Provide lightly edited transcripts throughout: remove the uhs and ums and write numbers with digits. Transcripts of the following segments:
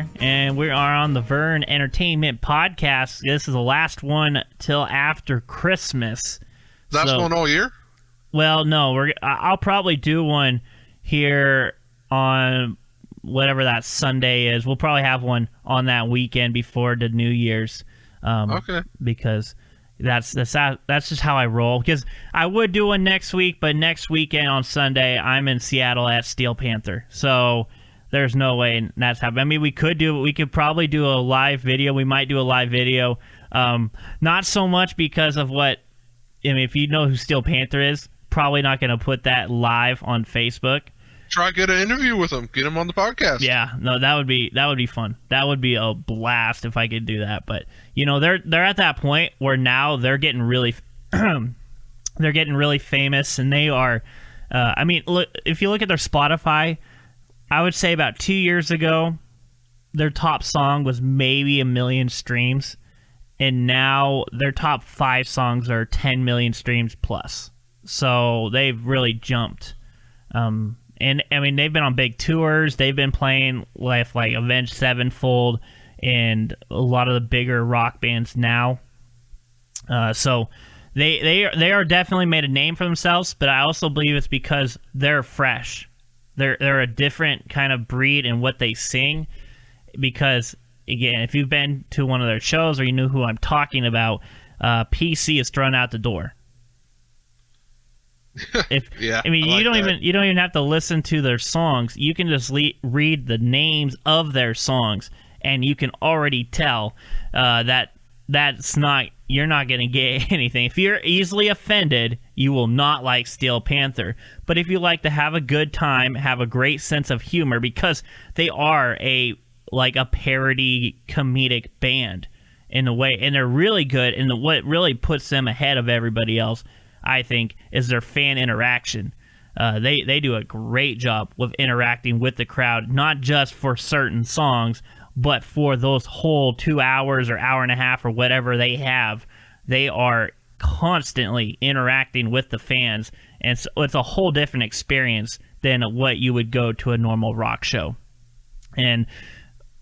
here, and we are on the Vern Entertainment Podcast. This is the last one till after Christmas. Last one all year? Well, no, I'll probably do one here on whatever that Sunday is. We'll probably have one on that weekend before the New Year's. Okay. Because that's just how I roll. Because I would do one next week, but next weekend on Sunday, I'm in Seattle at Steel Panther. So there's no way that's happening. I mean, we could probably do a live video. We might do a live video. Not so much because of if you know who Steel Panther is, probably not going to put that live on Facebook. Try to get an interview with him. Get him on the podcast. Yeah, no, that would be fun. That would be a blast if I could do that. But they're at that point where now they're getting really, they're getting really famous, and they are. Look, if you look at their Spotify, I would say about 2 years ago, their top song was maybe 1 million streams, and now their top 5 songs are 10 million streams plus. So they've really jumped. And I mean, they've been on big tours. They've been playing with like Avenged Sevenfold and a lot of the bigger rock bands now. So they are definitely made a name for themselves. But I also believe it's because they're fresh. They're a different kind of breed in what they sing. Because again, if you've been to one of their shows or you knew who I'm talking about, PC is thrown out the door. You don't even have to listen to their songs. You can just read the names of their songs, and you can already tell you're not going to get anything. If you're easily offended, you will not like Steel Panther. But if you like to have a good time, have a great sense of humor, because they are a parody comedic band in a way, and they're really good. And what really puts them ahead of everybody else, I think, is their fan interaction. They do a great job with interacting with the crowd, not just for certain songs, but for those whole 2 hours or hour and a half or whatever they have. They are constantly interacting with the fans, and so it's a whole different experience than what you would go to a normal rock show. And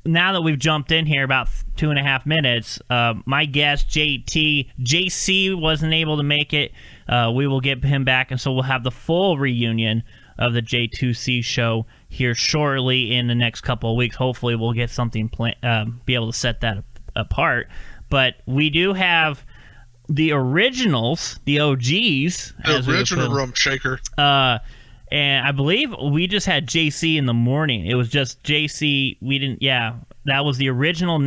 now that we've jumped in here about 2.5 minutes, my guest, JC wasn't able to make it. We will get him back, and so we'll have the full reunion of the J2C show here shortly in the next couple of weeks. Hopefully we'll get something be able to set that apart. But we do have the originals, the OGs. The original Rum Shaker. And I believe we just had JC in the morning. It was just JC. That was the original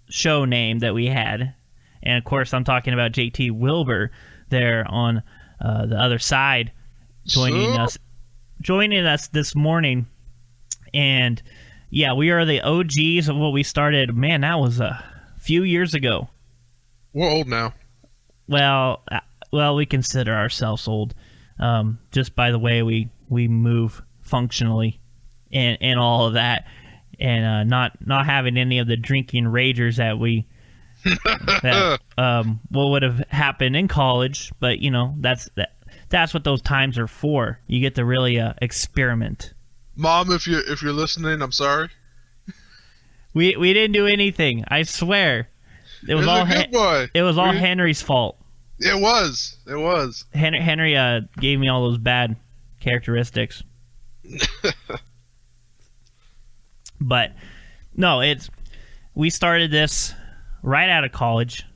show name that we had. And of course, I'm talking about JT Wilber there on the other side, joining us this morning. And yeah, we are the OGs of what we started. Man, that was a few years ago. We're old now. Well, we consider ourselves old. Just by the way we move functionally and all of that, and not having any of the drinking ragers that what would have happened in college. But that's what those times are for. You get to really experiment. Mom, if you're listening, I'm sorry. We didn't do anything. I swear. It was all It was all Henry's fault. It was. Henry gave me all those bad characteristics. But no, we started this right out of college,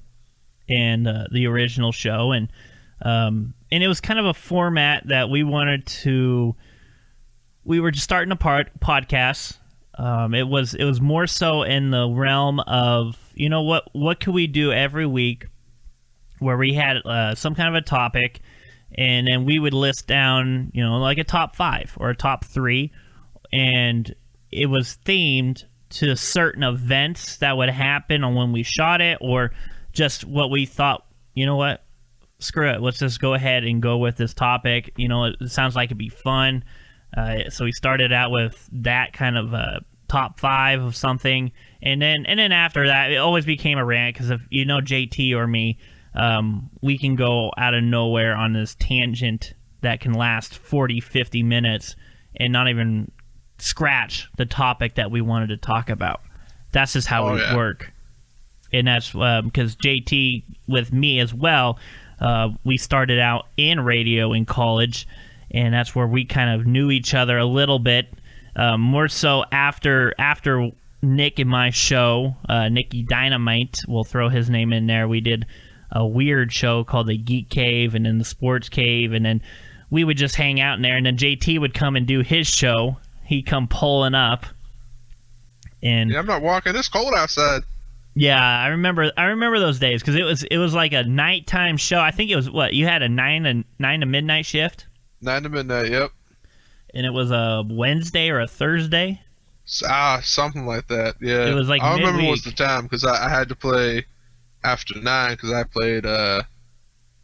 and the original show, and it was kind of a format that we wanted to. We were just starting a podcast. It was more so in the realm of what could we do every week, where we had some kind of a topic, and then we would list down, like a top 5 or a top 3, and it was themed to certain events that would happen on when we shot it, or just what we thought, screw it, let's just go ahead and go with this topic. It sounds like it'd be fun. So we started out with that kind of top 5 of something, and then after that, it always became a rant, because if JT or me, we can go out of nowhere on this tangent that can last 40-50 minutes and not even scratch the topic that we wanted to talk about. That's just how we work. And that's because JT, with me as well, we started out in radio in college, and that's where we kind of knew each other a little bit. More so after Nick and my show, Nicky Dynamite, we'll throw his name in there. We did a weird show called the Geek Cave and then the Sports Cave, and then we would just hang out in there, and then JT would come and do his show. He'd come pulling up. And I'm not walking. It's cold outside. Yeah, I remember those days because it was like a nighttime show. I think it was you had a 9 to midnight shift? 9 to midnight, yep. And it was a Wednesday or a Thursday? Something like that, yeah. It was like I midweek. remember what was the time because I had to play after 9 because I played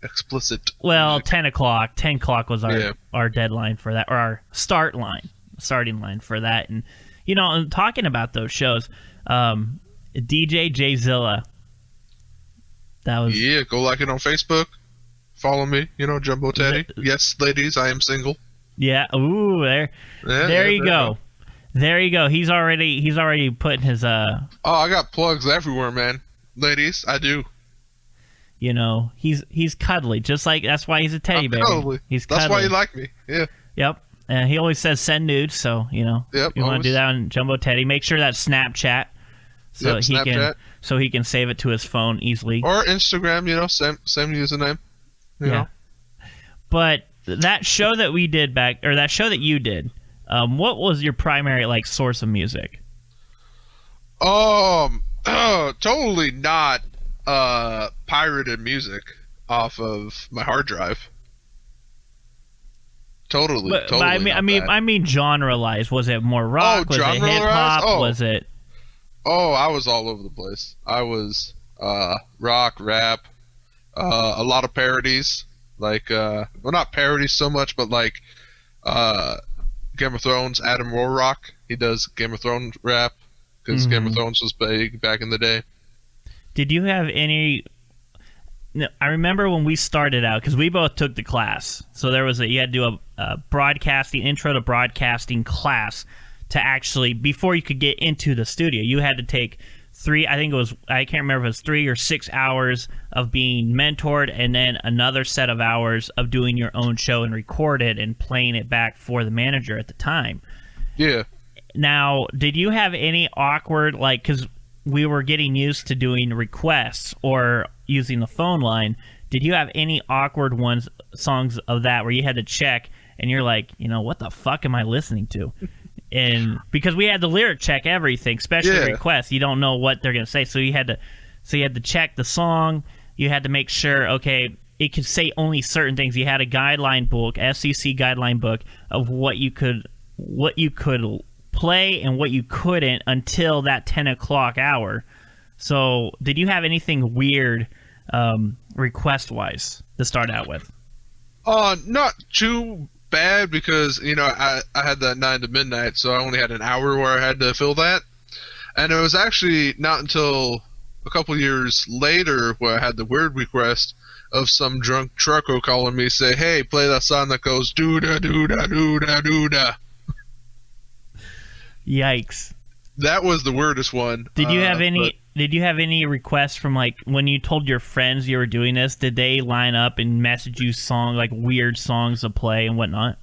explicit. Well, music. 10 o'clock. 10 o'clock was our deadline for that, or our starting line for that. And, talking about those shows, DJ J Zilla. That was... Yeah, go like it on Facebook. Follow me, Jumbo Teddy. Yes, ladies, I am single. Yeah, ooh, there you go. There you go. He's already putting his Oh, I got plugs everywhere, man. Ladies, I do. He's cuddly, just like that's why he's a teddy bear. He's cuddly. That's why you like me. Yeah. Yep. And he always says send nudes, so Yep, you want to do that on Jumbo Teddy. Make sure that's Snapchat, so he can save it to his phone easily. Or Instagram, same username. Yeah. But that show that we did that show that you did, what was your primary source of music? Totally not pirated music off of my hard drive. Totally. But I mean, genre-wise, was it more rock? Was it hip hop? Was it? Oh, I was all over the place. I was rock, rap, a lot of parodies. Not parodies so much, but Game of Thrones. Adam Warrock, he does Game of Thrones rap because Game of Thrones was big back in the day. Did you have any? No, I remember when we started out because we both took the class. So you had to do a broadcasting intro to broadcasting class to actually before you could get into the studio. You had to take I can't remember if it was 3 or 6 hours of being mentored and then another set of hours of doing your own show and record it and playing it back for the manager at the time. Yeah. Now, did you have any awkward, because we were getting used to doing requests or using the phone line, did you have any awkward songs of that where you had to check and you're like, what the fuck am I listening to? And because we had to lyric check everything, especially requests, you don't know what they're gonna say, so you had to check the song. You had to make sure, okay, it could say only certain things. You had a guideline book, FCC guideline book of what you could play and what you couldn't until that 10 o'clock hour. So, did you have anything weird request wise to start out with? Not too bad because I had that 9 to midnight, so I only had an hour where I had to fill that, and it was actually not until a couple years later where I had the weird request of some drunk trucker calling me, say, "Hey, play that song that goes doo da doo da doo da doo da." Yikes! That was the weirdest one. Did you have any? Did you have any requests from when you told your friends you were doing this? Did they line up and message you weird songs to play and whatnot?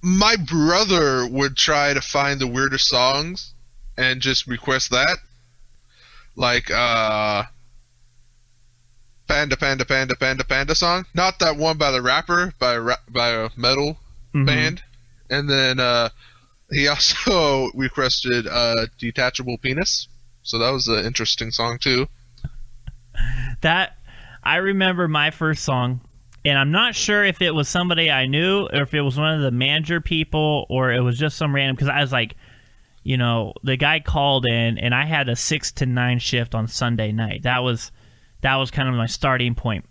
My brother would try to find the weirdest songs and just request that, Panda Panda Panda Panda Panda song. Not that one by the rapper, by a metal band. And then he also requested Detachable Penis. So that was an interesting song too. I remember my first song, and I'm not sure if it was somebody I knew or if it was one of the manager people or it was just some random, because I was the guy called in and I had a 6 to 9 shift on Sunday night. That was kind of my starting point.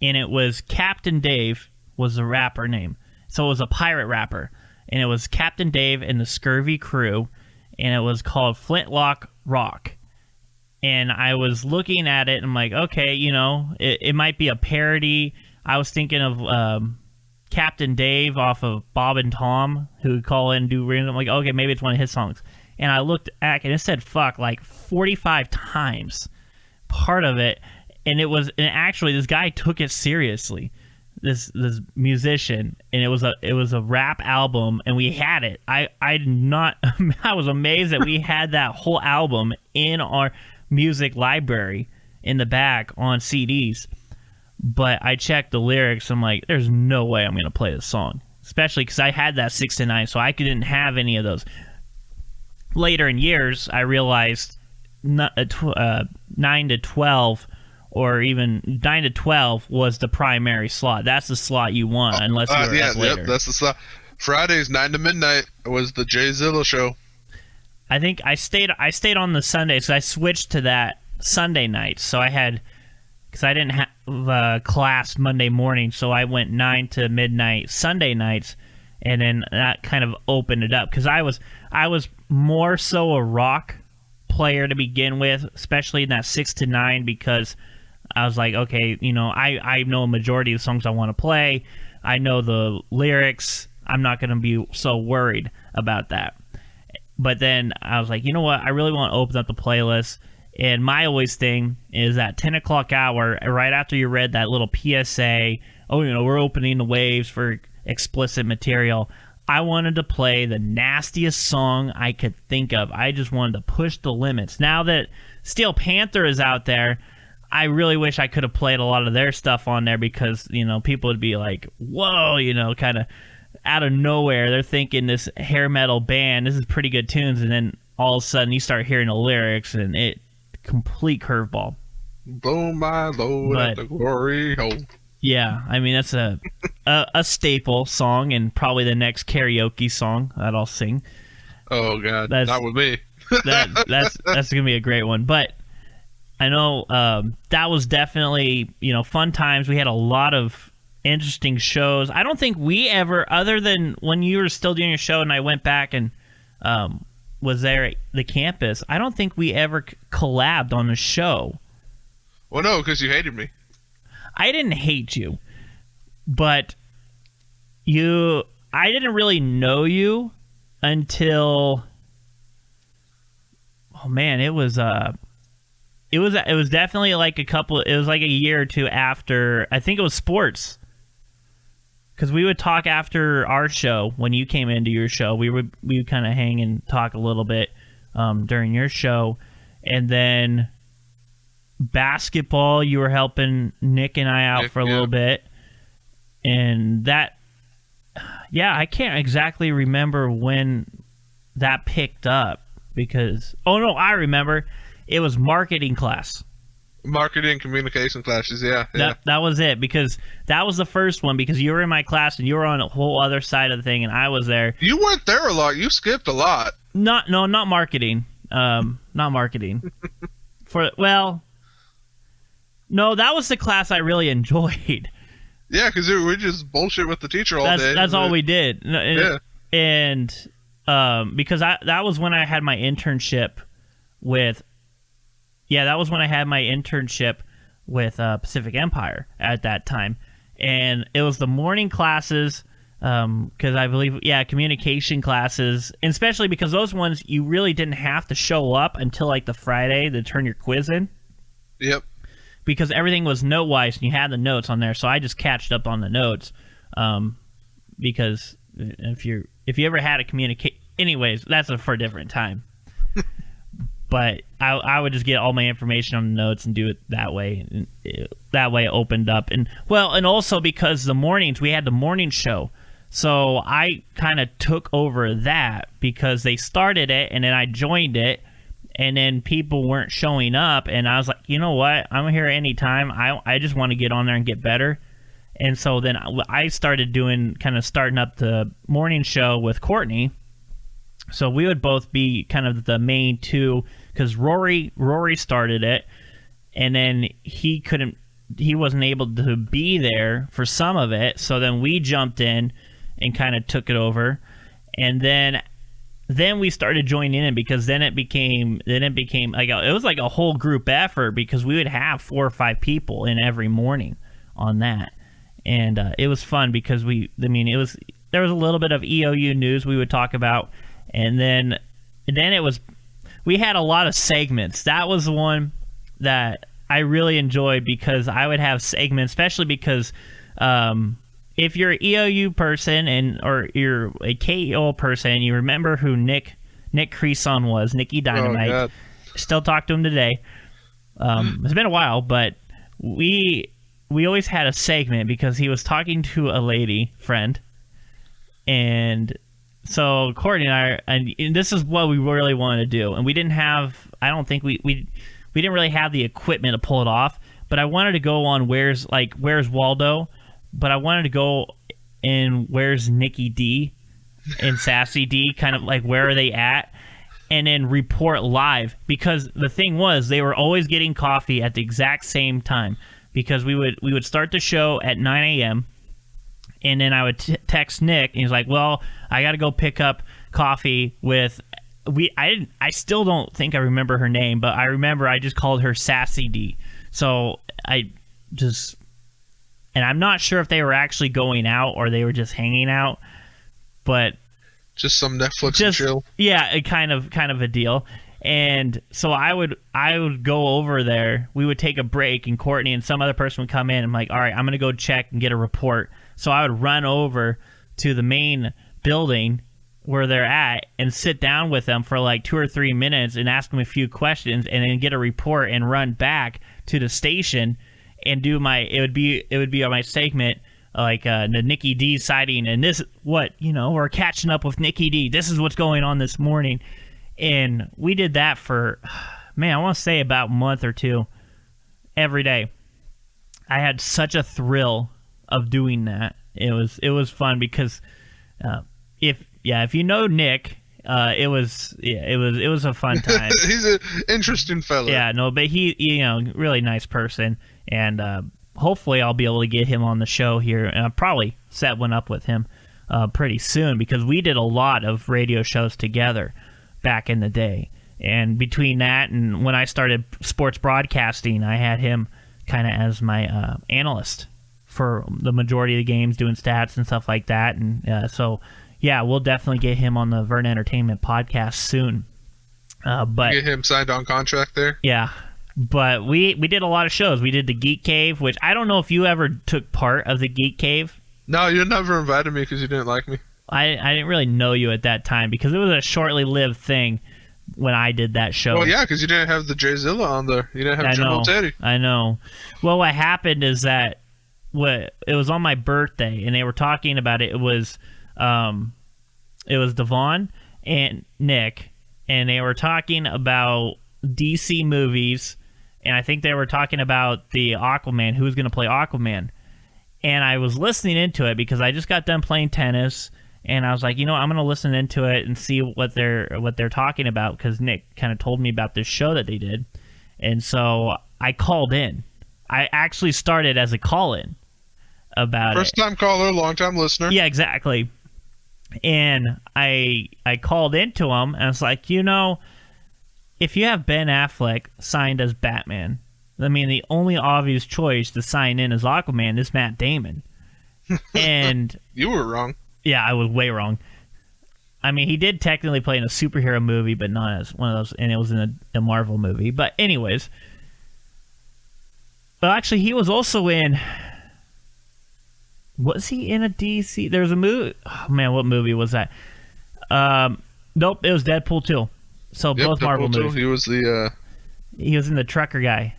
And it was Captain Dave was the rapper name. So it was a pirate rapper. And it was Captain Dave and the Scurvy Crew. And it was called Flintlock Rock. And I was looking at it and I'm like, okay, it might be a parody. I was thinking of Captain Dave off of Bob and Tom, who would call in and do random. I'm like, okay, maybe it's one of his songs. and I looked back, and it said fuck like 45 times. Part of it, and actually this guy took it seriously. This musician, and it was a rap album, and we had it. I was amazed that we had that whole album in our music library in the back on CDs. But I checked the lyrics. I'm like, there's no way I'm gonna play this song, especially because I had that 6 to 9, so I didn't have any of those. Later in years, I realized 9 to 12. Or even 9 to 12 was the primary slot. That's the slot you want, unless you're up later. Yep, that's the slot. Fridays 9 to midnight was the Jay Zilla show. I think I stayed on the Sundays. So I switched to that Sunday night. So I had, because I didn't have class Monday morning, so I went 9 to midnight Sunday nights, and then that kind of opened it up because I was more so a rock player to begin with, especially in that 6 to 9 because I was like, okay, I know a majority of the songs I want to play. I know the lyrics. I'm not going to be so worried about that. But then I was like, you know what? I really want to open up the playlist. And my always thing is that 10 o'clock hour, right after you read that little PSA, we're opening the waves for explicit material. I wanted to play the nastiest song I could think of. I just wanted to push the limits. Now that Steel Panther is out there, I really wish I could have played a lot of their stuff on there because, people would be like, whoa, kind of out of nowhere. They're thinking this hair metal band, this is pretty good tunes. And then all of a sudden you start hearing the lyrics and it complete curveball. Blow my load at the glory hole. Yeah, I mean, that's a staple song and probably the next karaoke song that I'll sing. Oh, God, not with me. That's going to be a great one. But I know that was definitely, fun times. We had a lot of interesting shows. I don't think we ever, other than when you were still doing your show and I went back and was there at the campus, I don't think we ever collabed on a show. Well, no, because you hated me. I didn't hate you, but I didn't really know you until, oh man, it was definitely like it was like a year or two after, I think it was sports. Because we would talk after our show, when you came into your show, we would kind of hang and talk a little bit during your show. And then basketball, you were helping Nick and I out for a little bit. And that, I can't exactly remember when that picked up because, oh no, I remember. It was marketing class. Marketing communication classes, yeah. That was it, because that was the first one, because you were in my class and you were on a whole other side of the thing and I was there. You weren't there a lot. You skipped a lot. Not marketing. Not marketing. No, that was the class I really enjoyed. Yeah, because we just bullshit with the teacher all day. That's all we did. Yeah. And because that was when I had my internship with... Yeah, that was when I had my internship with Pacific Empire at that time. And it was the morning classes, because I believe, communication classes, and especially because those ones, you really didn't have to show up until like the Friday to turn your quiz in. Yep. Because everything was note-wise, and you had the notes on there, so I just catched up on the notes. Because if you ever had a communicate... Anyways, that's for a different time. But I would just get all my information on the notes and do it that way. And that way it opened up. And also because the mornings, we had the morning show. So I kind of took over that because they started it and then I joined it. And then people weren't showing up. And I was like, you know what? I'm here anytime. I just want to get on there and get better. And so then I started starting up the morning show with Courtney. So we would both be kind of the main two, because Rory started it, and then he wasn't able to be there for some of it. So then we jumped in and kind of took it over, and then we started joining in, because then it became like it was like a whole group effort, because we would have 4 or 5 people in every morning on that, and it was fun because there was a little bit of EOU news we would talk about. And then And then we had a lot of segments. That was the one that I really enjoyed because I would have segments, especially because if you're an EOU person or you're a KO person, you remember who Nick Creason was, Nicky Dynamite. Oh, Still talk to him today. It's been a while, but we always had a segment because he was talking to a lady friend, and so Courtney and I, and this is what we really wanted to do, and we didn't have. I don't think we didn't really have the equipment to pull it off, but I wanted to go on where's Waldo, but I wanted to go in where's Nikki D and Sassy D, kind of like where are they at. And then report live, because the thing was they were always getting coffee at the exact same time, because we would start the show at 9 a.m. and then I would text Nick and he's like, well, I got to go pick up coffee with I still don't think I remember her name, but I remember I just called her Sassy D. So and I'm not sure if they were actually going out or they were just hanging out, but just some Netflix and chill. Yeah, kind of a deal. And so I would go over there. We would take a break, and Courtney and some other person would come in. I'm like, all right, I'm going to go check and get a report. So I would run over to the main building where they're at and sit down with them for like 2 or 3 minutes and ask them a few questions, and then get a report and run back to the station and do it would be on my segment, like the Nikki D sighting, and this we're catching up with Nikki D. This is what's going on this morning. And we did that for, I want to say about a month or two every day. I had such a thrill of doing that. It was fun because if you know Nick, it was a fun time. He's an interesting fellow. Yeah, no, but he really nice person, and hopefully I'll be able to get him on the show here, and I'll probably set one up with him pretty soon, because we did a lot of radio shows together back in the day. And between that and when I started sports broadcasting, I had him kind of as my analyst for the majority of the games, doing stats and stuff like that. And so, yeah, we'll definitely get him on the Vern Entertainment podcast soon. But get him signed on contract there? Yeah. But we did a lot of shows. We did the Geek Cave, which I don't know if you ever took part of the Geek Cave. No, you never invited me because you didn't like me. I didn't really know you at that time because it was a shortly lived thing when I did that show. Well, yeah, because you didn't have the Jayzilla on there. You didn't have General Teddy. I know. Well, what happened is that it was on my birthday, and they were talking about it. It was Devon and Nick, and they were talking about DC movies. And I think they were talking about the Aquaman, who was going to play Aquaman. And I was listening into it because I just got done playing tennis, and I was like, I'm going to listen into it and see what they're talking about, because Nick kind of told me about this show that they did. And so I called in. I actually started as a call-in about First time caller, long-time listener. Yeah, exactly. And I called into him, and I was like, if you have Ben Affleck signed as Batman, I mean, the only obvious choice to sign in as Aquaman is Matt Damon. And you were wrong. Yeah, I was way wrong. I mean, he did technically play in a superhero movie, but not as one of those, and it was in a Marvel movie. But anyways, well, actually, he was also in. Was he in a DC? There was a movie. Oh man, what movie was that? Nope, it was Deadpool 2. So both Deadpool Marvel 2. movies. He was the. He was in the trucker guy.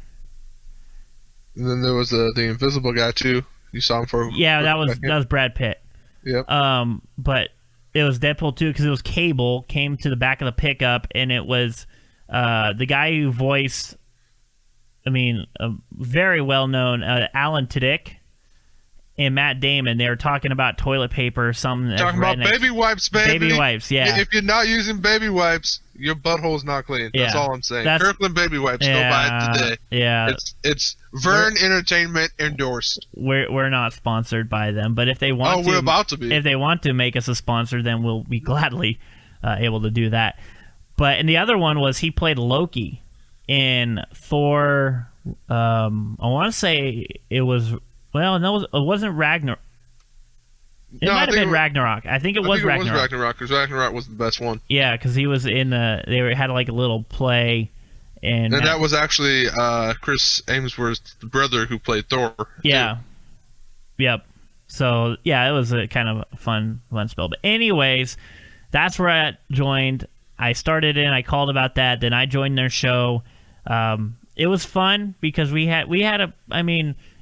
And then there was the Invisible guy too. You saw him for. Yeah, that was Brad Pitt. Yep. But it was Deadpool 2 because it was Cable came to the back of the pickup, and it was the guy who voiced, a very well known Alan Tudyk and Matt Damon. They were talking about toilet paper or something. Talking about baby wipes, baby. Baby wipes, yeah. If you're not using baby wipes, your butthole's not clean. That's all I'm saying. Kirkland baby wipes. Go buy it today. Yeah. It's Vern Entertainment endorsed. We're not sponsored by them, but if they want we're about to be. If they want to make us a sponsor, then we'll be gladly able to do that. But and the other one was he played Loki in Thor. I want to say it was. Well, no, it wasn't Ragnar. It might have been Ragnarok. I think it was Ragnarok. It was Ragnarok, because Ragnarok was the best one. Yeah, because he was in they had like a little play. And that was actually Chris Hemsworth's brother who played Thor. Yeah. Too. Yep. So, yeah, it was a kind of fun spell. But anyways, that's where I joined. I started in, I called about that, then I joined their show. It was fun because we had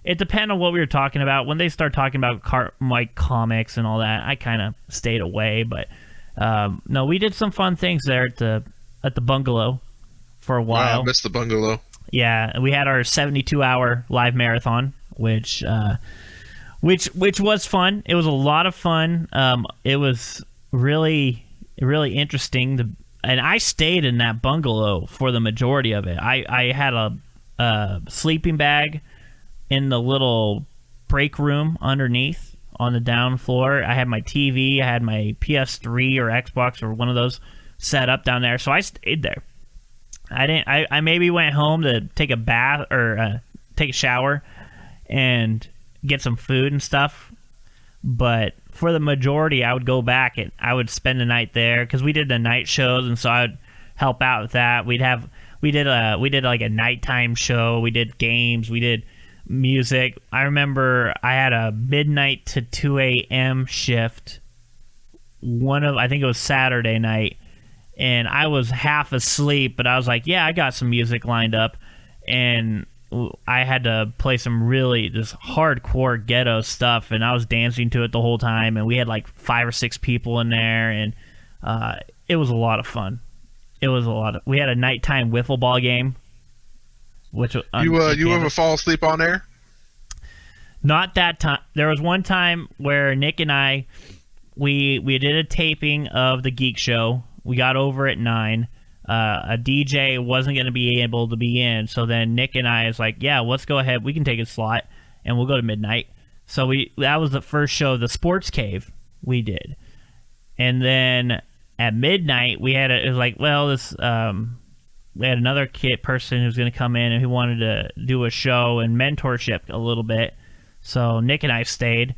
it depended on what we were talking about. When they start talking about comics and all that, I kind of stayed away. But no, we did some fun things there at the bungalow for a while. Wow, I missed the bungalow. Yeah, we had our 72-hour live marathon, which was fun. It was a lot of fun. It was really, really interesting. And I stayed in that bungalow for the majority of it. I had a sleeping bag in the little break room underneath on the down floor. I had my TV. I had my PS3 or Xbox or one of those set up down there. So I stayed there. I maybe went home to take a bath or take a shower and get some food and stuff. But for the majority, I would go back and I would spend the night there because we did the night shows, and so I would help out with that. We did like a nighttime show. We did games. We did music. I remember I had a midnight to 2 a.m. shift. I think it was Saturday night, and I was half asleep, but I was like, yeah, I got some music lined up, and I had to play some really just hardcore ghetto stuff, and I was dancing to it the whole time, and we had like 5 or 6 people in there, and it was a lot of fun. We had a nighttime wiffle ball game. Which you ever fall asleep on air? Not that time. There was one time where Nick and I, we did a taping of the Geek Show. We got over at 9. A DJ wasn't going to be able to be in, so then Nick and I was like, yeah, let's go ahead. We can take a slot, and we'll go to midnight. So that was the first show, the Sports Cave, we did. And then at midnight, we had it was like, well, we had another person who was going to come in, and he wanted to do a show and mentorship a little bit. So Nick and I stayed,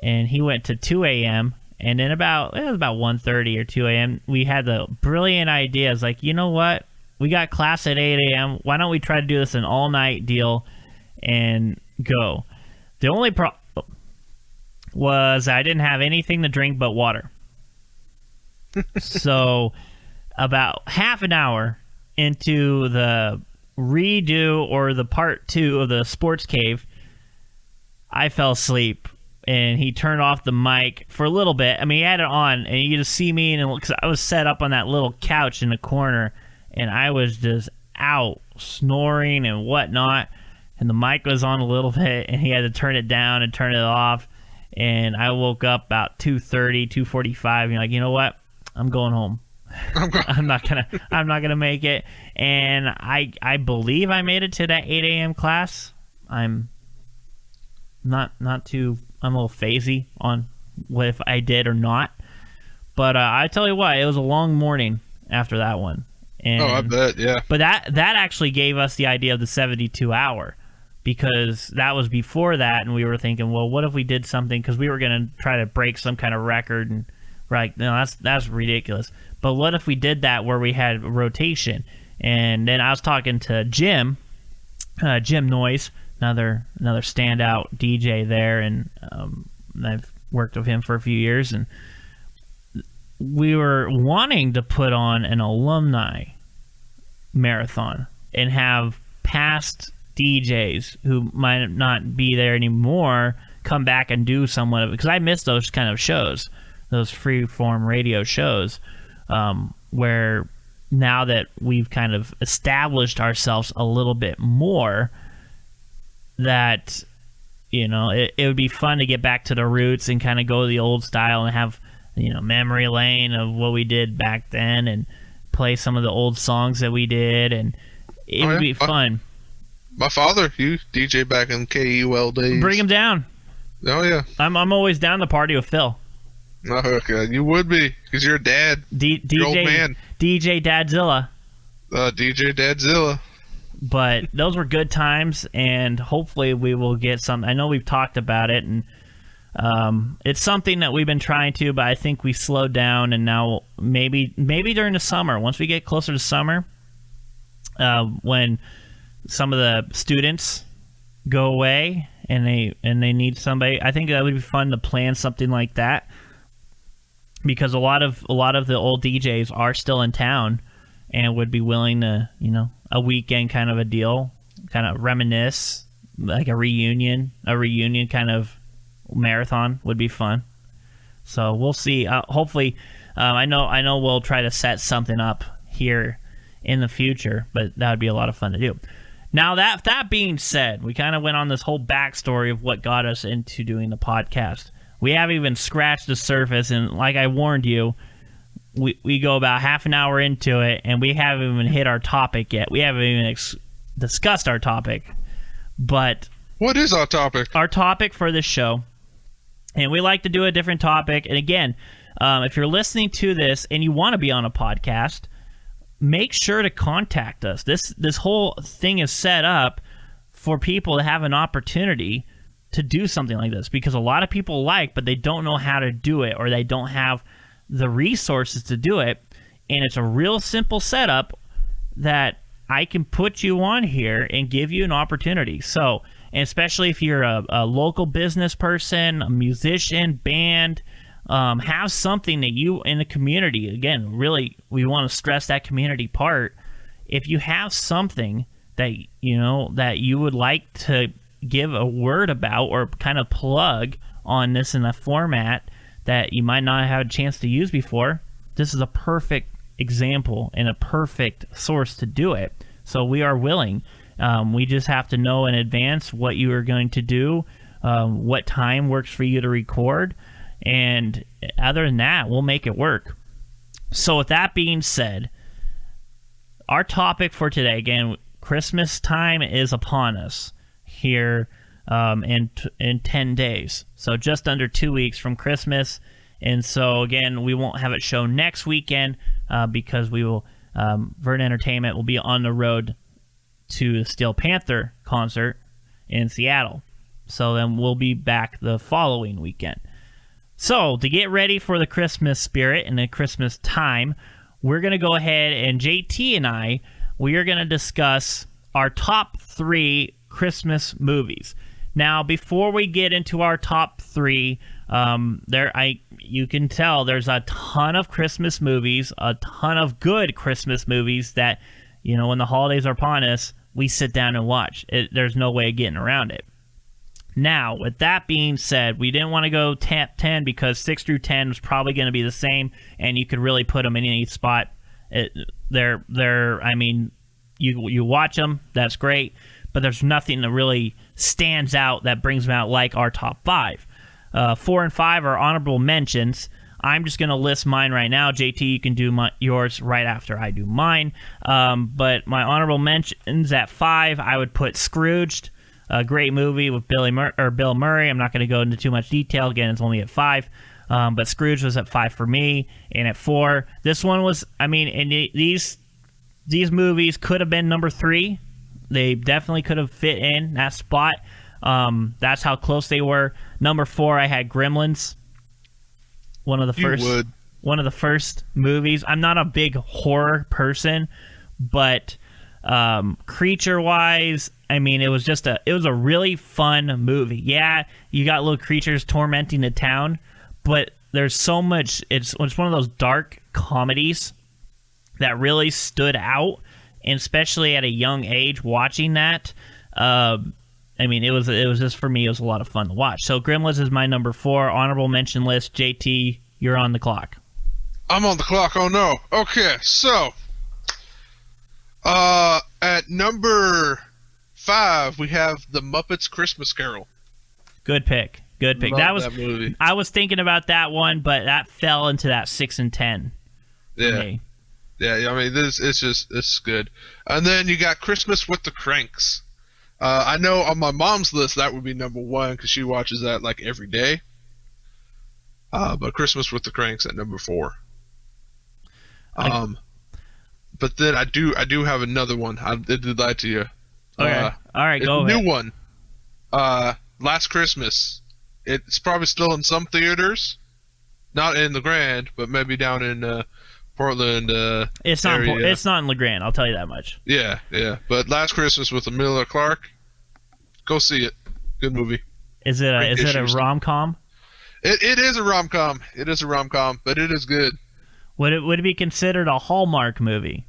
and he went to 2 a.m., and then it was about 1:30 or 2 a.m., we had the brilliant idea. It's like, you know what? We got class at 8 a.m. Why don't we try to do this an all-night deal and go? The only problem was I didn't have anything to drink but water. So about half an hour into the redo or the part 2 of the Sports Cave, I fell asleep. And he turned off the mic for a little bit. I mean, he had it on, and you could just see me, and because I was set up on that little couch in the corner, and I was just out snoring and whatnot. And the mic was on a little bit, and he had to turn it down and turn it off. And I woke up about 2:30, 2:45, and you're like, you know what? I'm going home. I'm not gonna make it. And I believe I made it to that 8 a.m. class. I'm a little phasey on what if I did or not. But I tell you what, it was a long morning after that one. And, I bet, yeah. But that actually gave us the idea of the 72-hour, because that was before that, and we were thinking, well, what if we did something, because we were going to try to break some kind of record, and we're like, no, that's ridiculous. But what if we did that where we had rotation? And then I was talking to Jim Noyes, another standout DJ there, and I've worked with him for a few years, and we were wanting to put on an alumni marathon and have past DJs who might not be there anymore come back and do somewhat of it, because I miss those kind of shows, those free-form radio shows, where now that we've kind of established ourselves a little bit more, that, you know, it would be fun to get back to the roots and kind of go the old style and have, you know, memory lane of what we did back then and play some of the old songs that we did, and it would be fun. My father, you DJ back in KUL days. Bring him down. Oh yeah, I'm always down to party with Phil. Oh, okay. You would be, because you're a dad. You're old man. DJ Dadzilla. DJ Dadzilla. But those were good times, and hopefully we will get some. I know we've talked about it, and It's something that we've been trying to, but I think we slowed down, and now maybe during the summer, once we get closer to summer, when some of the students go away and they need somebody, I think that would be fun to plan something like that, because a lot of the old DJs are still in town and would be willing to, a weekend kind of a deal, kind of reminisce, like a reunion kind of marathon would be fun. So we'll see. Hopefully, I know we'll try to set something up here in the future, but that would be a lot of fun to do. Now that being said, we kind of went on this whole backstory of what got us into doing the podcast. We haven't even scratched the surface, and like I warned you, we go about half an hour into it, and we haven't even hit our topic yet. We haven't even discussed our topic. But what is our topic? Our topic for this show, and we like to do a different topic. And again, if you're listening to this and you want to be on a podcast, make sure to contact us. This whole thing is set up for people to have an opportunity to do something like this, because a lot of people but they don't know how to do it, or they don't have the resources to do it. And it's a real simple setup that I can put you on here and give you an opportunity. So, and especially if you're a local business person, a musician, band, have something that you in the community, again, really, we want to stress that community part. If you have something that, that you would like to give a word about or kind of plug on this in a format that you might not have a chance to use before, this is a perfect example and a perfect source to do it. So we are willing. We just have to know in advance what you are going to do, what time works for you to record, and other than that, we'll make it work. So with that being said, our topic for today, again, Christmas time is upon us here in 10 days. So just under 2 weeks from Christmas. And so, again, we won't have it show next weekend because we will, Vern Entertainment will be on the road to the Steel Panther concert in Seattle. So then we'll be back the following weekend. So to get ready for the Christmas spirit and the Christmas time, we're going to go ahead and JT and we are going to discuss our top 3 Christmas movies. Now, before we get into our top 3, you can tell there's a ton of Christmas movies, a ton of good Christmas movies that, when the holidays are upon us, we sit down and watch. There's no way of getting around it. Now, with that being said, we didn't want to go top 10 because 6 through 10 was probably going to be the same, and you could really put them in any spot. You watch them, that's great, but there's nothing that really stands out that brings them out like our top 5. 4 and 5 are honorable mentions. I'm just going to list mine right now. JT, you can do yours right after I do mine. But my honorable mentions at 5, I would put Scrooged, a great movie with Bill Murray. I'm not going to go into too much detail. Again, it's only at 5. But Scrooge was at 5 for me. And at 4, this one was, these movies could have been number 3. They definitely could have fit in that spot. That's how close they were. Number 4, I had Gremlins. One of the first movies. I'm not a big horror person, but creature-wise, it was a really fun movie. Yeah, you got little creatures tormenting the town, but there's so much. It's one of those dark comedies that really stood out, and especially at a young age watching that. It was just, for me, it was a lot of fun to watch. So Gremlins is my number 4 honorable mention list. JT, you're on the clock. I'm on the clock. Oh no. Okay, so at number 5 we have The Muppets Christmas Carol. Good pick. Love that movie. I was thinking about that one, but that fell into that 6 and 10. Yeah. Yeah, it's good. And then you got Christmas with the Cranks. I know on my mom's list that would be number 1 because she watches that like every day. But Christmas with the Cranks at number 4. But then I do have another one. I did lie to you. Okay. All right, go ahead. New one. Last Christmas. It's probably still in some theaters, not in the Grand, but maybe down in Portland It's not. area. It's not in LeGrand. I'll tell you that much. Yeah, yeah. But Last Christmas with Emilia Clarke, go see it. Good movie. Is it a rom-com? It is a rom-com. It is a rom-com, but it is good. Would it be considered a Hallmark movie?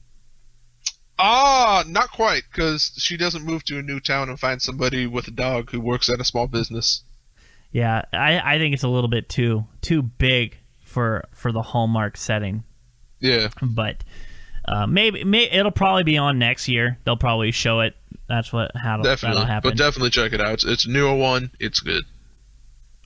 Not quite, because she doesn't move to a new town and find somebody with a dog who works at a small business. Yeah, I think it's a little bit too big for the Hallmark setting. Yeah. But maybe it'll probably be on next year. They'll probably show it. That's that'll happen. But definitely check it out. It's a newer one. It's good.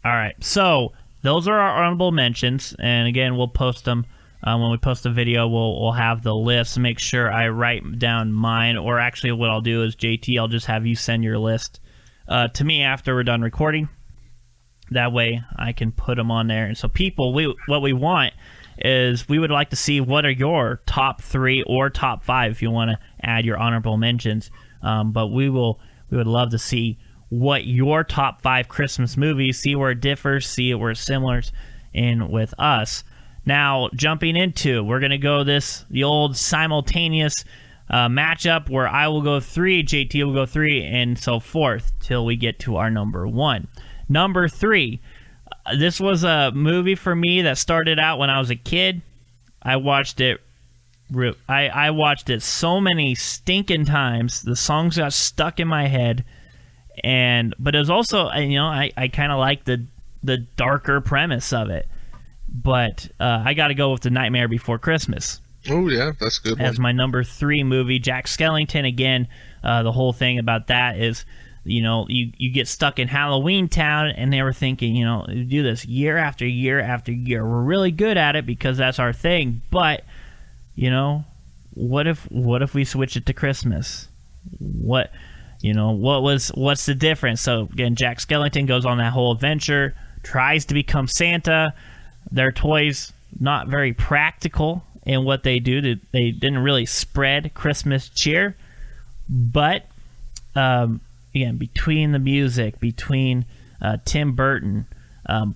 All right, so those are our honorable mentions, and again, we'll post them. When we post the video, we'll have the list. Make sure I write down mine, or actually what I'll do is, JT, I'll just have you send your list to me after we're done recording. That way I can put them on there. And so people, what we want is we would like to see what are your top 3 or top 5 if you want to add your honorable mentions. But we would love to see what your top 5 Christmas movies, see where it differs, see where it's similar in with us. Now, jumping into, we're going to go the old simultaneous matchup where I will go 3, JT will go 3, and so forth till we get to our number 1. Number 3, this was a movie for me that started out when I was a kid. I watched it. I watched it so many stinking times. The songs got stuck in my head, but it was also, I kind of like the darker premise of it. But I got to go with The Nightmare Before Christmas. Oh, yeah, that's a good one. As my number 3 movie. Jack Skellington, again, the whole thing about that is, you get stuck in Halloween Town, and they were thinking, we do this year after year after year. We're really good at it because that's our thing. But, what if we switch it to Christmas? What's the difference? So, again, Jack Skellington goes on that whole adventure, tries to become Santa. Their toys not very practical in what they do. They didn't really spread Christmas cheer. But again, between the music, between Tim Burton,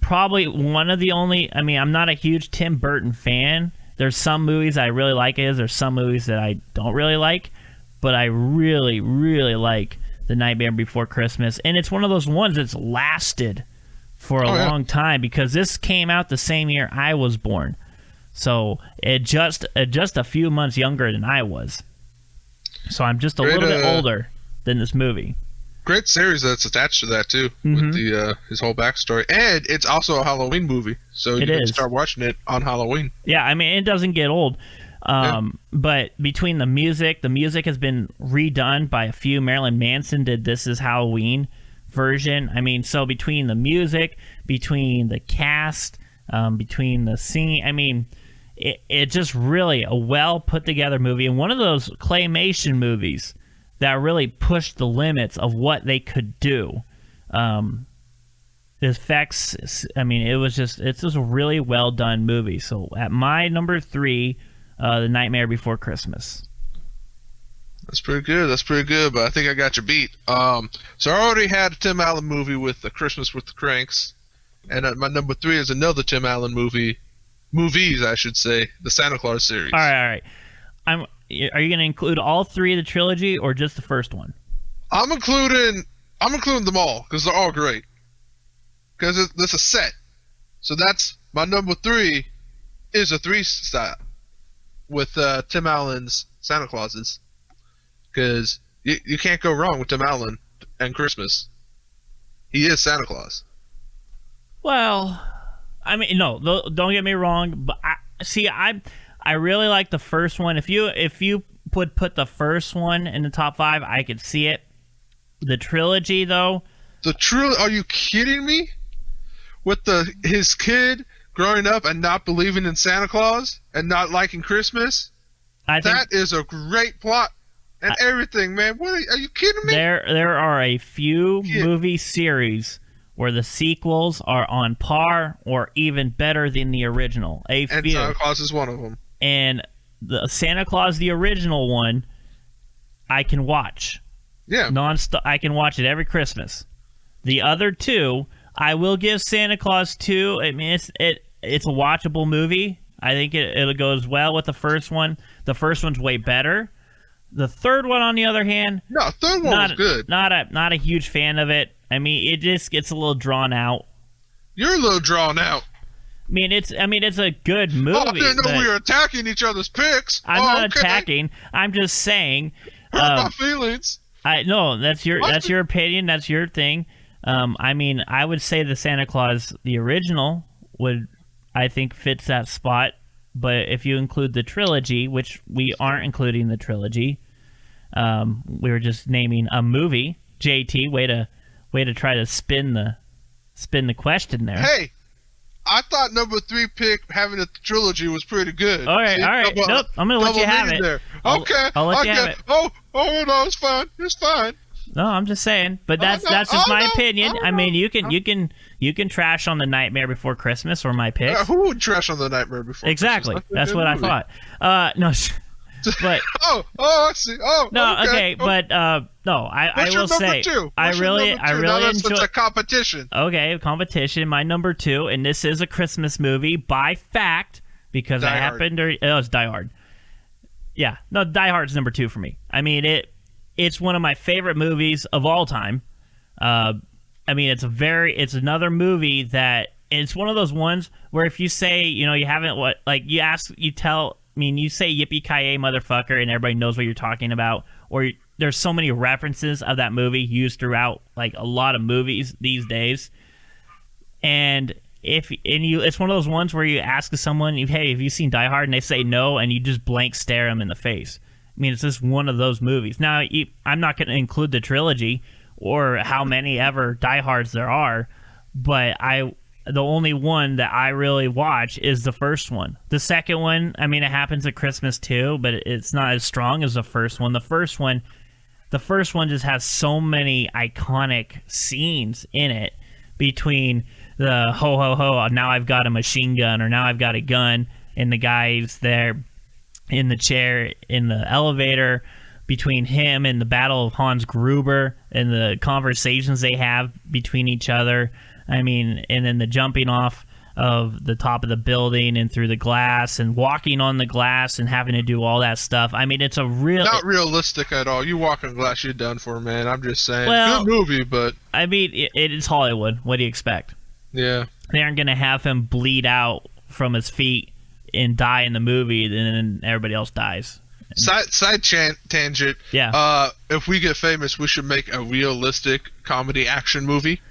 probably one of the only. I'm not a huge Tim Burton fan. There's some movies I really like his. There's some movies that I don't really like. But I really, really like The Nightmare Before Christmas, and it's one of those ones that's lasted for a long time because this came out the same year I was born. So it just a few months younger than I was. So I'm just a little bit older than this movie. Great series that's attached to that too, with his whole backstory, and it's also a Halloween movie, so you can start watching it on Halloween. Yeah, it doesn't get old. But between the music has been redone by a few. Marilyn Manson did This Is Halloween version. So between the music, between the cast, between the singing, it's just really a well put together movie, and one of those claymation movies that really pushed the limits of what they could do. The effects, it's just a really well done movie. So at my number 3, The Nightmare Before Christmas. That's pretty good, but I think I got you beat. So I already had a Tim Allen movie with The Christmas with the Cranks, and my number 3 is another Tim Allen movies, I should say, the Santa Claus series. All right. Are you going to include all 3 of the trilogy or just the first one? I'm including them all because they're all great. Because it's a set. So that's my number 3 is a 3 style with Tim Allen's Santa Clauses. Because you can't go wrong with Tim Allen and Christmas. He is Santa Claus. Well, no, don't get me wrong, but I really like the first one. If you would put the first one in the top 5, I could see it. The trilogy, though. Are you kidding me? With his kid growing up and not believing in Santa Claus and not liking Christmas? That is a great plot. And everything, man. Are you kidding me? There are a few movie series where the sequels are on par or even better than the original. And Santa Claus is one of them. And the Santa Claus, the original one, I can watch. Yeah. I can watch it every Christmas. The other 2, I will give Santa Claus 2. I mean, it's a watchable movie. I think it goes well with the first one. The first one's way better. The third one, on the other hand, no, third one was good. Not a huge fan of it. I mean, it just gets a little drawn out. You're a little drawn out. I mean, it's a good movie. Oh, I didn't know we were attacking each other's picks. I'm not attacking. I'm just saying. Hurt my feelings. No, that's your opinion. That's your thing. I mean, I would say the Santa Claus, the original, I think fits that spot. But if you include the trilogy, which we aren't including the trilogy, we were just naming a movie. JT, way to try to spin the question there. Hey, I thought number 3 pick having a trilogy was pretty good. All right. Nope, I'm gonna let you have it. There. Okay, I'll let you have it. Oh no, it's fine. It's fine. No, I'm just saying, but that's just my opinion. I mean, you can trash on The Nightmare Before Christmas or my picks. Who would trash on The Nightmare Before exactly. Christmas? That's what movie. I thought. No, but I see. Oh, no, okay, but no, I will say, I really enjoy a competition. Okay, competition. My number 2, and this is a Christmas movie by fact because Die I happened to. Oh, it's Die Hard. Yeah, no, Die Hard's number 2 for me. I mean It's one of my favorite movies of all time. I mean, it's another movie that it's one of those ones where if you say, you haven't you say yippee-ki-yay motherfucker and everybody knows what you're talking about, or there's so many references of that movie used throughout like a lot of movies these days. And it's one of those ones where you ask someone, hey, have you seen Die Hard? And they say no, and you just blank stare them in the face. I mean, it's just one of those movies. Now, I'm not going to include the trilogy or how many ever Die Hards there are, but the only one that I really watch is the first one. The second one, I mean, it happens at Christmas too, but it's not as strong as the first one. The first one just has so many iconic scenes in it between the ho ho ho, now I've got a machine gun, or now I've got a gun, and the guy's there in the chair in the elevator, between him and the Battle of Hans Gruber and the conversations they have between each other. I mean, and then the jumping off of the top of the building and through the glass and walking on the glass and having to do all that stuff. I mean, it's a not realistic at all. You walk on glass, you're done for, man. I'm just saying. Well, good movie, but I mean, it's Hollywood. What do you expect? Yeah. They aren't going to have him bleed out from his feet and die in the movie, and then everybody else dies. Side tangent. Yeah. If we get famous, we should make a realistic comedy action movie.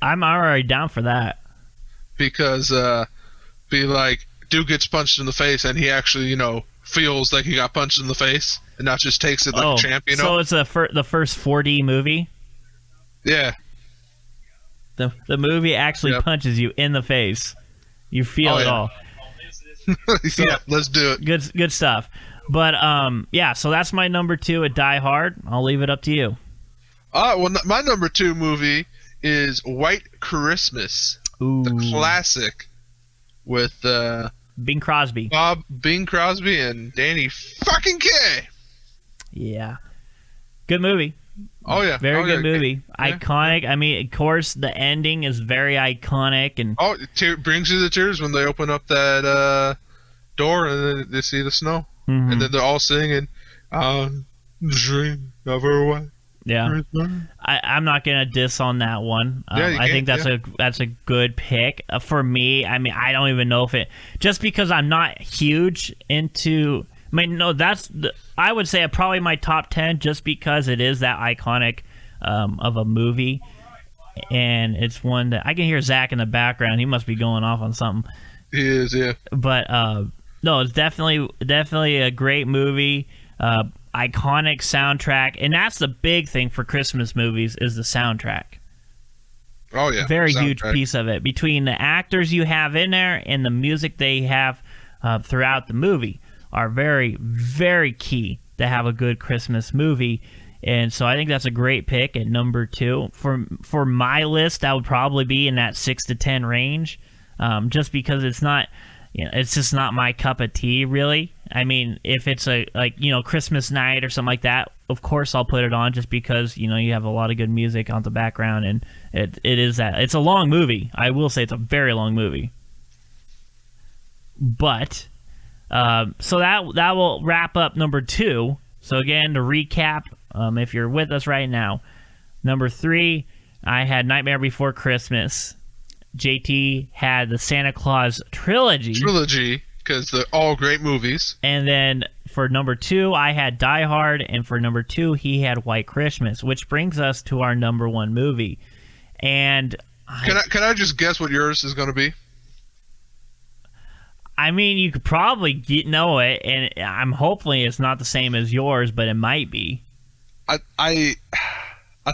I'm already down for that. Because, be like, dude gets punched in the face, and he actually, feels like he got punched in the face, and not just takes it like a champ, So it's the first 4D movie? Yeah. The movie actually punches you in the face. You feel it all. So, yeah, let's do it. Good stuff. But so that's my number 2 at Die Hard. I'll leave it up to you. Well, my number 2 movie is White Christmas, the classic with Bing Crosby, Bing Crosby, and Danny fucking Kaye. Yeah, good movie. Oh yeah, very good movie. Yeah. Iconic. I mean, of course, the ending is very iconic, and it brings you the tears when they open up that door and then they see the snow, and then they're all singing, "Dream of a White." Yeah, I'm not gonna diss on that one. I think that's a good pick for me. I mean, I don't even know if it just because I'm not huge into. I mean, no, I would say probably my top 10 just because it is that iconic of a movie, and it's one that I can hear Zach in the background. He must be going off on something. He is, yeah. But no, it's definitely a great movie. Iconic soundtrack, and that's the big thing for Christmas movies is the soundtrack. Oh yeah, very huge piece of it between the actors you have in there and the music they have throughout the movie are very, very key to have a good Christmas movie. And so I think that's a great pick at number 2. For my list, that would probably be in that 6 to 10 range, just because it's not. it's just not my cup of tea, really. I mean, if it's a Christmas night or something like that, of course I'll put it on just because you have a lot of good music on the background, and it is that. It's a long movie. I will say it's a very long movie. But so that will wrap up number 2. So again, to recap, if you're with us right now, number 3, I had Nightmare Before Christmas. JT had the Santa Claus trilogy. Because they're all great movies. And then for number 2, I had Die Hard, and for number 2, he had White Christmas, which brings us to our number 1 movie. And can I just guess what yours is going to be? I mean, you could probably know it, and I'm hopefully it's not the same as yours, but it might be. I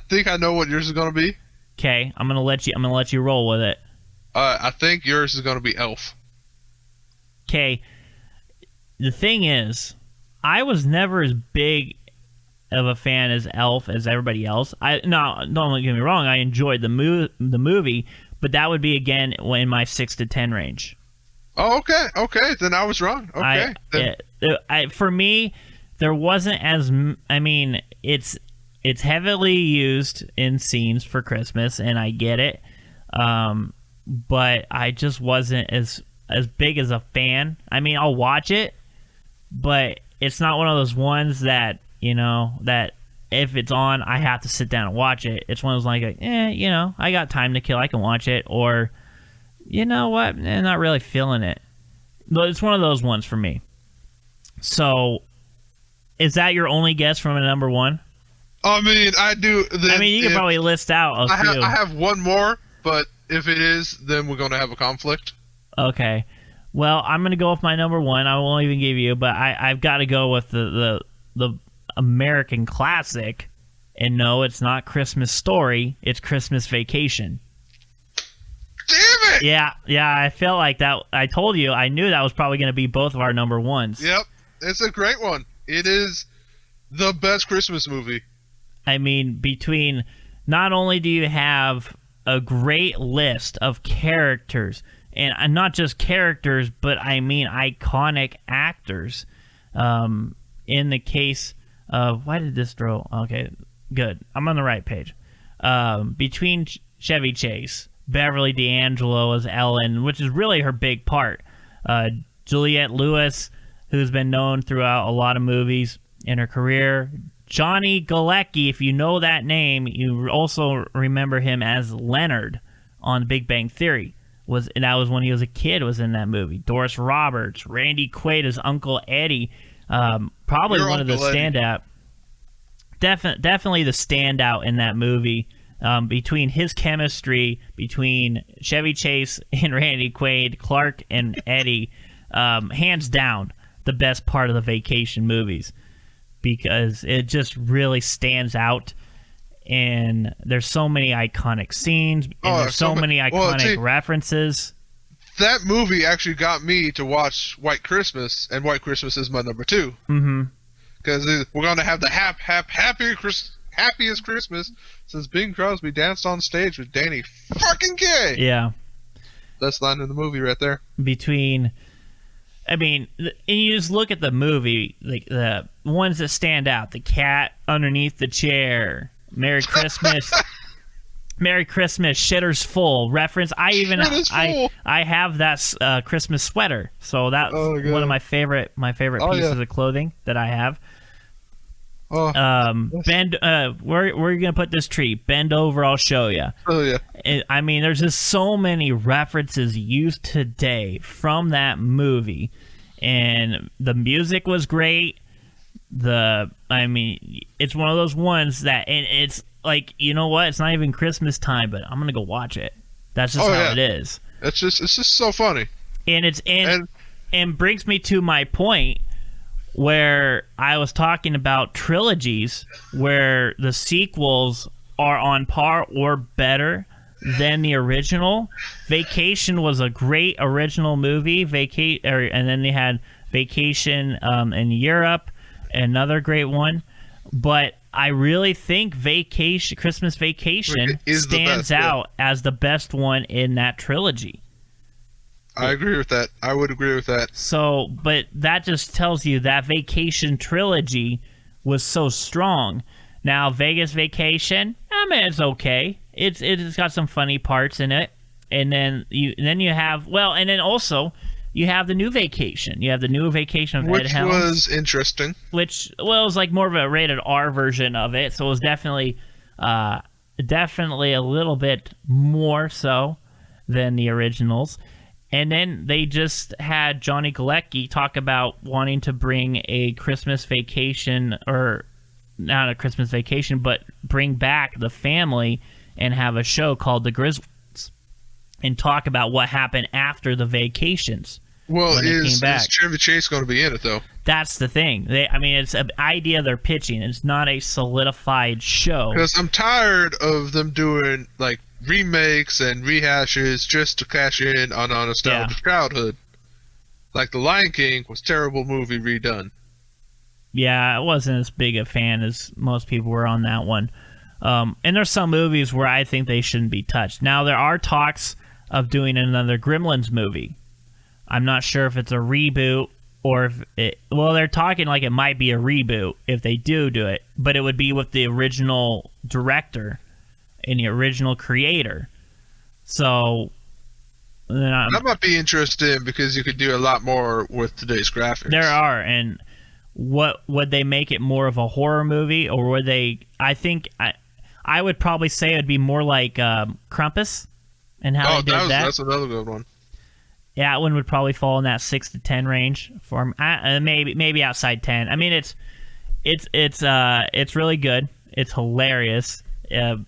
think I know what yours is going to be. Okay, I'm gonna let you roll with it. I think yours is going to be Elf. Okay, the thing is, I was never as big of a fan as Elf as everybody else. Don't get me wrong, I enjoyed the movie, but that would be again in my 6 to 10 range. Oh, okay. Then I was wrong. Okay. For me, there wasn't as. I mean, it's heavily used in scenes for Christmas, and I get it. But I just wasn't as big as a fan. I mean, I'll watch it, but it's not one of those ones that that if it's on, I have to sit down and watch it. It's one of those I got time to kill, I can watch it, or you know what, I'm not really feeling it. It's one of those ones for me. So, is that your only guess from a number 1? I mean, I do. You can probably list out a few. I have one more, but if it is, then we're going to have a conflict. Okay. Well, I'm going to go with my number 1. I won't even give you, but I've got to go with the American classic. And no, it's not Christmas Story. It's Christmas Vacation. Damn it! Yeah, I felt like that. I told you, I knew that was probably going to be both of our number 1s. Yep, it's a great one. It is the best Christmas movie. I mean, between not only do you have a great list of characters, and not just characters, but I mean iconic actors. In the case of, why did this throw? Okay, good. I'm on the right page. Between Chevy Chase, Beverly D'Angelo as Ellen, which is really her big part. Juliette Lewis, who's been known throughout a lot of movies in her career. Johnny Galecki, if you know that name, you also remember him as Leonard on Big Bang Theory. That was when he was a kid, was in that movie. Doris Roberts, Randy Quaid as Uncle Eddie. Probably one of the standout. Definitely the standout in that movie. Between his chemistry between Chevy Chase and Randy Quaid, Clark and Eddie, hands down the best part of the Vacation movies, because it just really stands out, and there's so many iconic scenes, and there's so many iconic references. That movie actually got me to watch White Christmas, and White Christmas is my number 2. Mm-hmm. Because we're going to have the happiest Christmas since Bing Crosby danced on stage with Danny fucking Kaye. Yeah. Best line in the movie right there. And you just look at the movie, like the ones that stand out: the cat underneath the chair, Merry Christmas, Merry Christmas, Shitter's Full reference. I have that Christmas sweater, so that's one of my favorite pieces of clothing that I have. Bend. Where are you gonna put this tree? Bend over, I'll show you. Oh yeah. I mean, there's just so many references used today from that movie, and the music was great. It's one of those ones that, and it's like, you know what? It's not even Christmas time, but I'm gonna go watch it. That's just how it is. It's just so funny. And brings me to my point, where I was talking about trilogies where the sequels are on par or better than the original. Vacation was a great original movie. And then they had Vacation in Europe, another great one. But I really think Christmas Vacation stands out as the best one in that trilogy. I agree with that. I would agree with that. So, but that just tells you that Vacation trilogy was so strong. Now, Vegas Vacation, I mean, it's okay. It's got some funny parts in it. And then you have, well, and then also you have the new Vacation. You have the new Vacation of Ed Helms. Which was interesting. Which, well, it was like more of a rated R version of it. So it was definitely a little bit more so than the originals. And then they just had Johnny Galecki talk about wanting to bring a Christmas Vacation, or not a Christmas Vacation, but bring back the family and have a show called The Griswolds and talk about what happened after the vacations. Well, is Chevy Chase going to be in it, though? That's the thing. It's an idea they're pitching. It's not a solidified show. Because I'm tired of them doing, like, remakes and rehashes just to cash in on a nostalgic childhood. Like The Lion King was a terrible movie redone. Yeah, I wasn't as big a fan as most people were on that one. And there's some movies where I think they shouldn't be touched. Now, there are talks of doing another Gremlins movie. I'm not sure if it's a reboot or if it... Well, they're talking like it might be a reboot if they do it. But it would be with the original director and the original creator. So... that might be interesting because you could do a lot more with today's graphics. There are, and what would they make it more of a horror movie, or would they? I think I would probably say it would be more like Krampus, and how they did that. That's another good one. Yeah, that one would probably fall in that 6 to 10 range for maybe outside 10. I mean, it's really good. It's hilarious. You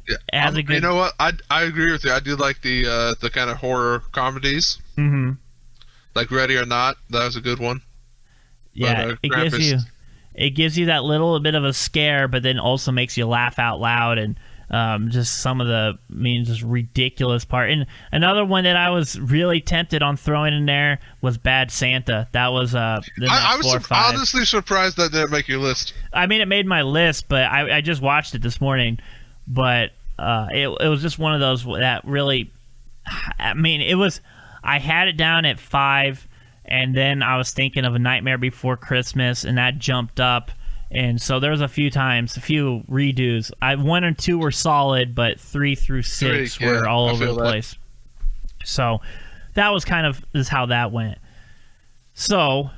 know what? I agree with you. I do like the kind of horror comedies. Mm-hmm. Like Ready or Not, that was a good one. Yeah, but, it gives you that little bit of a scare, but then also makes you laugh out loud, and just some of the just ridiculous part. And another one that I was really tempted on throwing in there was Bad Santa. That was I was honestly surprised that didn't make your list. I mean, it made my list, but I just watched it this morning. But it was just one of those that really, I mean, it was, I had it down at 5, and then I was thinking of A Nightmare Before Christmas, and that jumped up. And so there was a few redos. 1 and 2 were solid, but 3 through 6 were all over the place. So that was kind of is how that went. So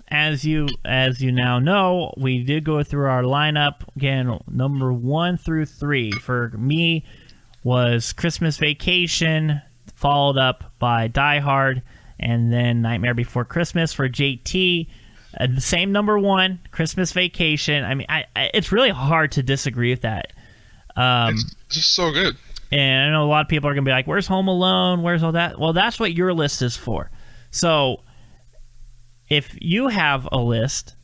as you now know, we did go through our lineup. Again, number 1 through 3 for me was Christmas Vacation, followed up by Die Hard, and then Nightmare Before Christmas for JT. The same number 1, Christmas Vacation. I mean, it's really hard to disagree with that. It's just so good. And I know a lot of people are going to be like, where's Home Alone? Where's all that? Well, that's what your list is for. So if you have a list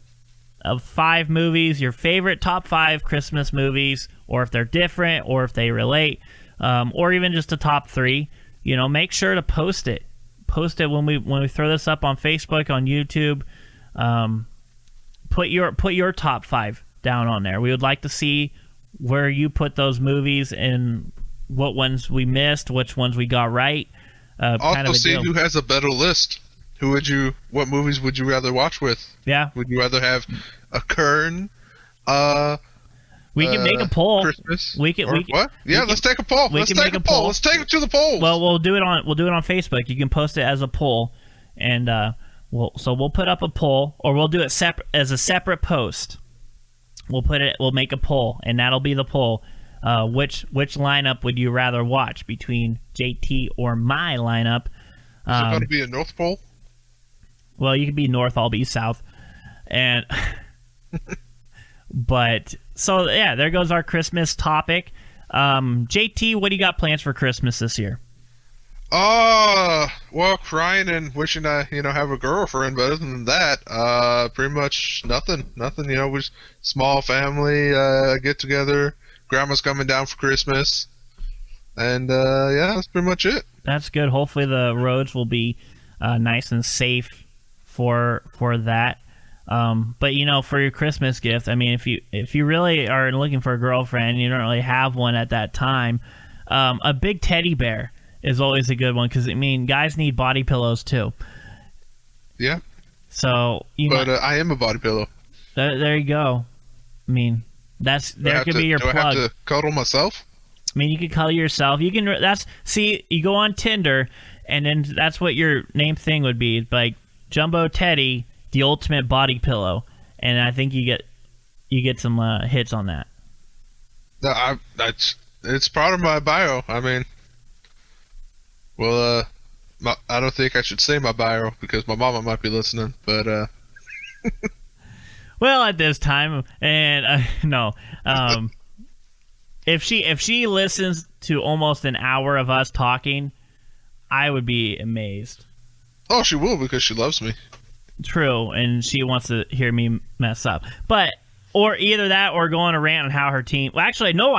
of 5 movies, your favorite top 5 Christmas movies, or if they're different, or if they relate, or even just a top 3, make sure to post it. Post it when we throw this up on Facebook, on YouTube. Put your top 5 down on there. We would like to see where you put those movies and what ones we missed, which ones we got right. Also, see who has a better list. What movies would you rather watch with? Yeah. Would you rather have a Kern? We can make a poll. Christmas. What? Yeah, let's take a poll. Let's take a poll. Let's take it to the polls. Well, we'll do it on Facebook. You can post it as a poll, and we'll put up a poll, or we'll do it as a separate post. We'll make a poll, and that'll be the poll. Which lineup would you rather watch between JT or my lineup? Is it going to be a North Pole? Well, you could be North, I'll be South, and but so yeah, there goes our Christmas topic. JT, what do you got plans for Christmas this year? Well, crying and wishing I, have a girlfriend, but other than that, pretty much nothing. Nothing, we just small family, get together. Grandma's coming down for Christmas. And, yeah, that's pretty much it. That's good. Hopefully the roads will be, nice and safe for that. But, for your Christmas gift, I mean, if you really are looking for a girlfriend, you don't really have one at that time, a big teddy bear is always a good one because, I mean, guys need body pillows too. Yeah. So, I am a body pillow. There you go. I mean, there could be your plug. Do I have to cuddle myself? I mean, you can cuddle yourself. You can. You go on Tinder, and then that's what your name thing would be, like Jumbo Teddy, the ultimate body pillow, and I think you get some hits on that. No, it's part of my bio. I mean, well, I don't think I should say my bio because my mama might be listening, but well, at this time, and no, if she listens to almost an hour of us talking, I would be amazed. Oh, she will because she loves me. True, and she wants to hear me mess up. Or either that or go on a rant on how her team... Well, actually, no,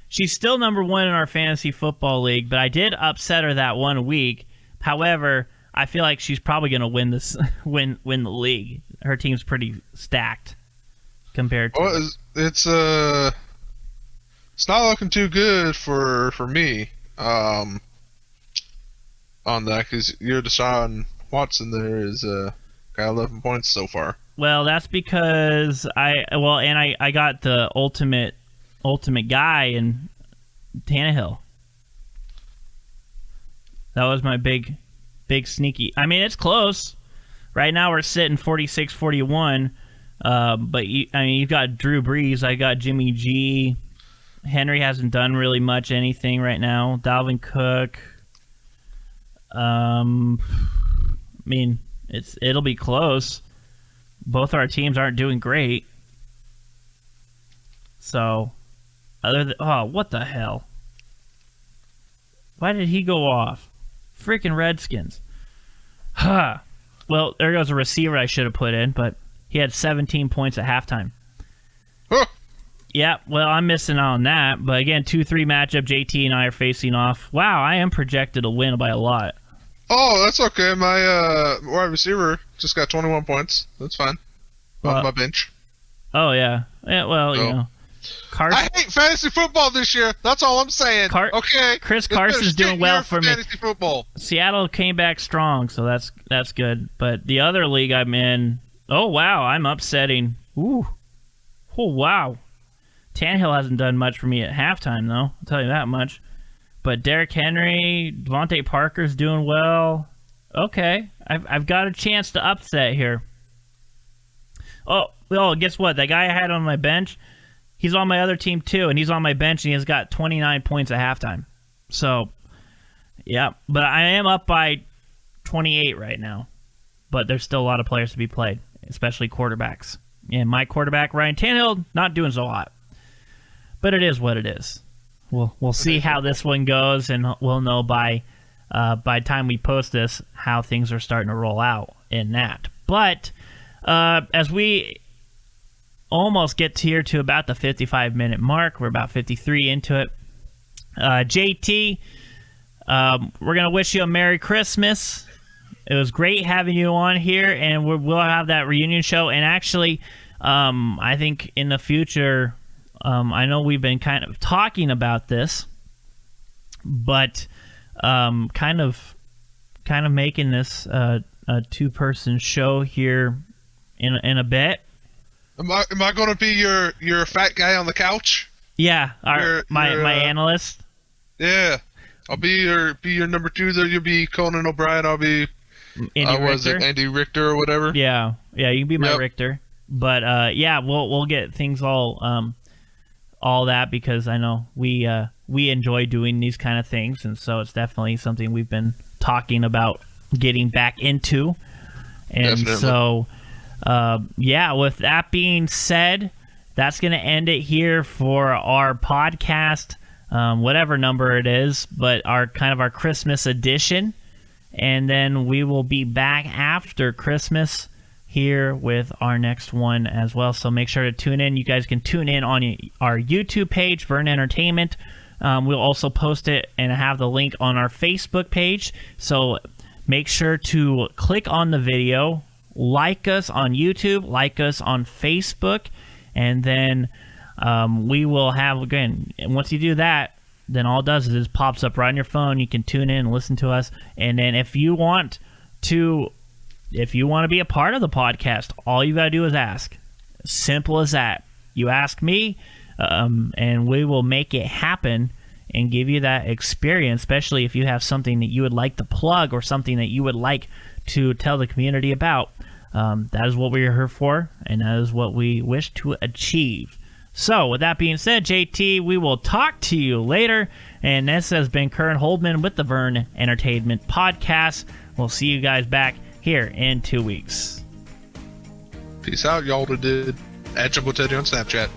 she's still number one in our fantasy football league, but I did upset her that 1 week. However, I feel like she's probably going to win this, win the league. Her team's pretty stacked compared to... Well, it's not looking too good for me on that because your Deshaun Watson there is got 11 points so far. Well, that's because I got the ultimate guy in Tannehill. That was my big sneaky. I mean, it's close. Right now we're sitting 46-41. But you've got Drew Brees. I got Jimmy G. Henry hasn't done really much anything right now. Dalvin Cook. I mean, it'll be close. Both our teams aren't doing great. So, what the hell? Why did he go off? Freaking Redskins. Huh. Well, there goes a receiver I should have put in, but he had 17 points at halftime. Huh. Yeah, well, I'm missing out on that. But again, 2-3 matchup. JT and I are facing off. Wow, I am projected to win by a lot. Oh, that's okay. My wide receiver just got 21 points. That's fine. On my bench. Oh, yeah. Well, you know. I hate fantasy football this year. That's all I'm saying. Okay. Chris Carson's doing well for me. Fantasy football. Seattle came back strong, so that's good. But the other league I'm in, oh, wow, I'm upsetting. Ooh. Oh, wow. Tannehill hasn't done much for me at halftime, though. I'll tell you that much. But Derrick Henry, Devontae Parker's doing well. Okay. I've got a chance to upset here. Oh, guess what? That guy I had on my bench, he's on my other team too, and he's on my bench, and he has got 29 points at halftime. So, yeah. But I am up by 28 right now. But there's still a lot of players to be played, especially quarterbacks. And my quarterback, Ryan Tannehill, not doing so hot. But it is what it is. We'll see how this one goes, and we'll know by the time we post this how things are starting to roll out in that. But as we almost get here to about the 55-minute mark, we're about 53 into it. JT, we're going to wish you a Merry Christmas. It was great having you on here, and we'll have that reunion show. And actually, I think in the future... I know we've been kind of talking about this, but kind of making this a two-person show here in a bit. Am I going to be your fat guy on the couch? Yeah, my analyst. Yeah, I'll be your number two. There, you'll be Conan O'Brien. I'll be Andy Richter or whatever. Yeah, you can be my Richter. But yeah, we'll get things all that because I know we enjoy doing these kind of things, and so it's definitely something we've been talking about getting back into. And definitely. So with that being said, that's going to end it here for our podcast, whatever number it is, but our Christmas edition. And then we will be back after Christmas here with our next one as well. So make sure to tune in. You guys can tune in on our YouTube page, Vern Entertainment. We'll also post it and have the link on our Facebook page. So make sure to click on the video, like us on YouTube, like us on Facebook, and then we will have, again, once you do that, then all it does is it just pops up right on your phone. You can tune in and listen to us. And then if you want to be a part of the podcast, all you got to do is ask. Simple as that. You ask me, and we will make it happen and give you that experience, especially if you have something that you would like to plug or something that you would like to tell the community about. That is what we're here for, and that is what we wish to achieve. So, with that being said, JT, we will talk to you later. And this has been Kern Holdman with the Vern Entertainment Podcast. We'll see you guys back here in 2 weeks. Peace out, y'all. Did at Jumbo Teddy on Snapchat.